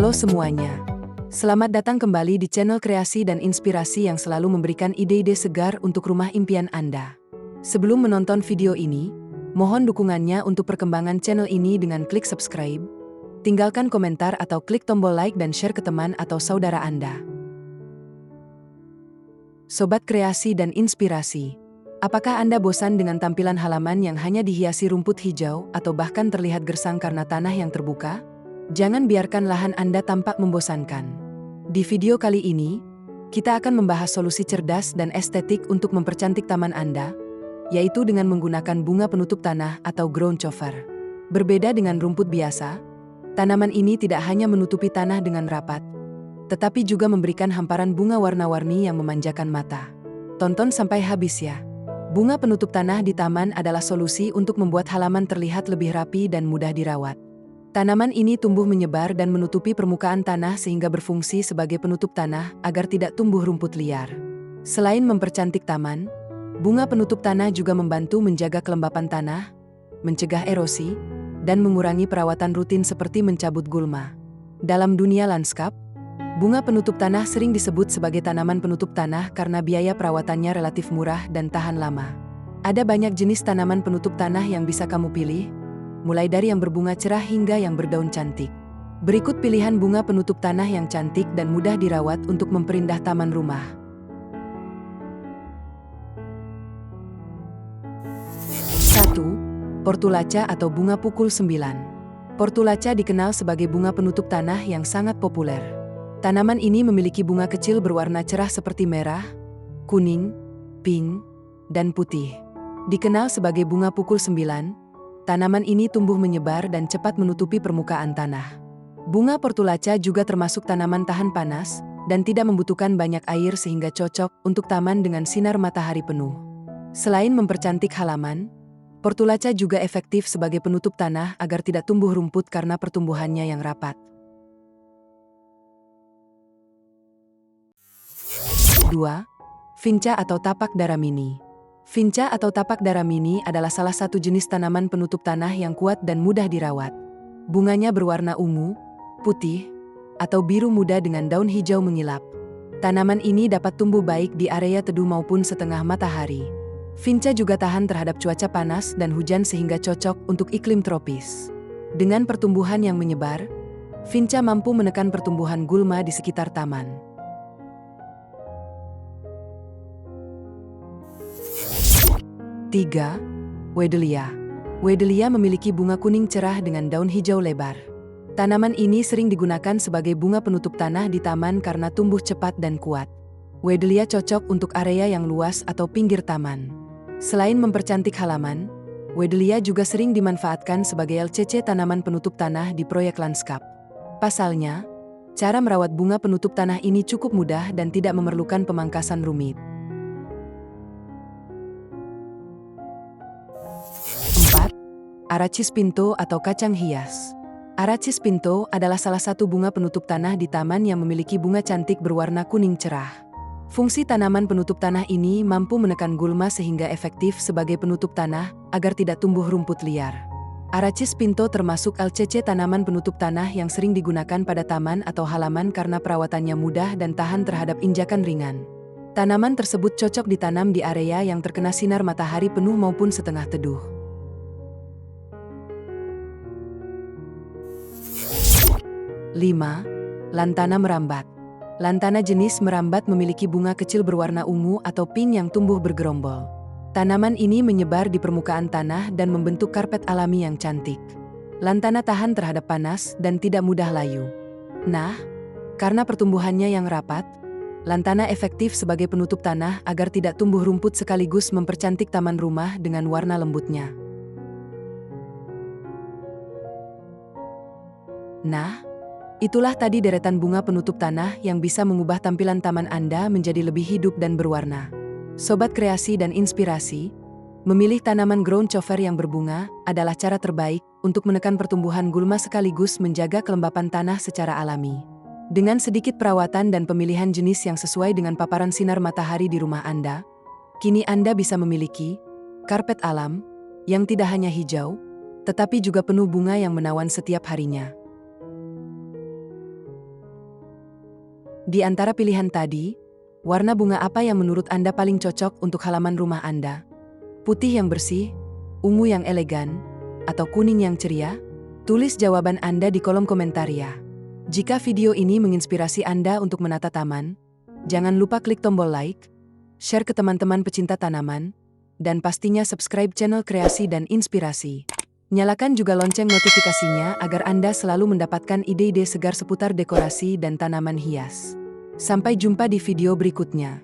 Halo semuanya. Selamat datang kembali di channel kreasi dan inspirasi yang selalu memberikan ide-ide segar untuk rumah impian Anda. Sebelum menonton video ini, mohon dukungannya untuk perkembangan channel ini dengan klik subscribe, tinggalkan komentar atau klik tombol like dan share ke teman atau saudara Anda. Sobat kreasi dan inspirasi, apakah Anda bosan dengan tampilan halaman yang hanya dihiasi rumput hijau atau bahkan terlihat gersang karena tanah yang terbuka? Jangan biarkan lahan Anda tampak membosankan. Di video kali ini, kita akan membahas solusi cerdas dan estetik untuk mempercantik taman Anda, yaitu dengan menggunakan bunga penutup tanah atau ground cover. Berbeda dengan rumput biasa, tanaman ini tidak hanya menutupi tanah dengan rapat, tetapi juga memberikan hamparan bunga warna-warni yang memanjakan mata. Tonton sampai habis ya. Bunga penutup tanah di taman adalah solusi untuk membuat halaman terlihat lebih rapi dan mudah dirawat. Tanaman ini tumbuh menyebar dan menutupi permukaan tanah sehingga berfungsi sebagai penutup tanah agar tidak tumbuh rumput liar. Selain mempercantik taman, bunga penutup tanah juga membantu menjaga kelembapan tanah, mencegah erosi, dan mengurangi perawatan rutin seperti mencabut gulma. Dalam dunia lanskap, bunga penutup tanah sering disebut sebagai tanaman penutup tanah karena biaya perawatannya relatif murah dan tahan lama. Ada banyak jenis tanaman penutup tanah yang bisa kamu pilih, mulai dari yang berbunga cerah hingga yang berdaun cantik. Berikut pilihan bunga penutup tanah yang cantik dan mudah dirawat untuk memperindah taman rumah. 1. Portulaca atau bunga pukul 9. Portulaca dikenal sebagai bunga penutup tanah yang sangat populer. Tanaman ini memiliki bunga kecil berwarna cerah seperti merah, kuning, pink, dan putih. Dikenal sebagai bunga pukul 9, tanaman ini tumbuh menyebar dan cepat menutupi permukaan tanah. Bunga portulaca juga termasuk tanaman tahan panas dan tidak membutuhkan banyak air sehingga cocok untuk taman dengan sinar matahari penuh. Selain mempercantik halaman, portulaca juga efektif sebagai penutup tanah agar tidak tumbuh rumput karena pertumbuhannya yang rapat. 2. Vinca atau tapak dara mini. Vinca atau tapak dara mini adalah salah satu jenis tanaman penutup tanah yang kuat dan mudah dirawat. Bunganya berwarna ungu, putih, atau biru muda dengan daun hijau mengilap. Tanaman ini dapat tumbuh baik di area teduh maupun setengah matahari. Vinca juga tahan terhadap cuaca panas dan hujan sehingga cocok untuk iklim tropis. Dengan pertumbuhan yang menyebar, Vinca mampu menekan pertumbuhan gulma di sekitar taman. 3. Wedelia. Wedelia memiliki bunga kuning cerah dengan daun hijau lebar. Tanaman ini sering digunakan sebagai bunga penutup tanah di taman karena tumbuh cepat dan kuat. Wedelia cocok untuk area yang luas atau pinggir taman. Selain mempercantik halaman, Wedelia juga sering dimanfaatkan sebagai LCC tanaman penutup tanah di proyek lanskap. Pasalnya, cara merawat bunga penutup tanah ini cukup mudah dan tidak memerlukan pemangkasan rumit. 4. Arachis pinto atau kacang hias. Arachis pinto adalah salah satu bunga penutup tanah di taman yang memiliki bunga cantik berwarna kuning cerah. Fungsi tanaman penutup tanah ini mampu menekan gulma sehingga efektif sebagai penutup tanah agar tidak tumbuh rumput liar. Arachis pinto termasuk LCC tanaman penutup tanah yang sering digunakan pada taman atau halaman karena perawatannya mudah dan tahan terhadap injakan ringan. Tanaman tersebut cocok ditanam di area yang terkena sinar matahari penuh maupun setengah teduh. 5. Lantana merambat. Lantana jenis merambat memiliki bunga kecil berwarna ungu atau pink yang tumbuh bergerombol. Tanaman ini menyebar di permukaan tanah dan membentuk karpet alami yang cantik. Lantana tahan terhadap panas dan tidak mudah layu. Nah, karena pertumbuhannya yang rapat, lantana efektif sebagai penutup tanah agar tidak tumbuh rumput sekaligus mempercantik taman rumah dengan warna lembutnya. Nah, itulah tadi deretan bunga penutup tanah yang bisa mengubah tampilan taman Anda menjadi lebih hidup dan berwarna. Sobat kreasi dan inspirasi, memilih tanaman ground cover yang berbunga adalah cara terbaik untuk menekan pertumbuhan gulma sekaligus menjaga kelembapan tanah secara alami. Dengan sedikit perawatan dan pemilihan jenis yang sesuai dengan paparan sinar matahari di rumah Anda, kini Anda bisa memiliki karpet alam yang tidak hanya hijau, tetapi juga penuh bunga yang menawan setiap harinya. Di antara pilihan tadi, warna bunga apa yang menurut Anda paling cocok untuk halaman rumah Anda? Putih yang bersih, ungu yang elegan, atau kuning yang ceria? Tulis jawaban Anda di kolom komentar ya. Jika video ini menginspirasi Anda untuk menata taman, jangan lupa klik tombol like, share ke teman-teman pecinta tanaman, dan pastinya subscribe channel Kreasi dan Inspirasi. Nyalakan juga lonceng notifikasinya agar Anda selalu mendapatkan ide-ide segar seputar dekorasi dan tanaman hias. Sampai jumpa di video berikutnya.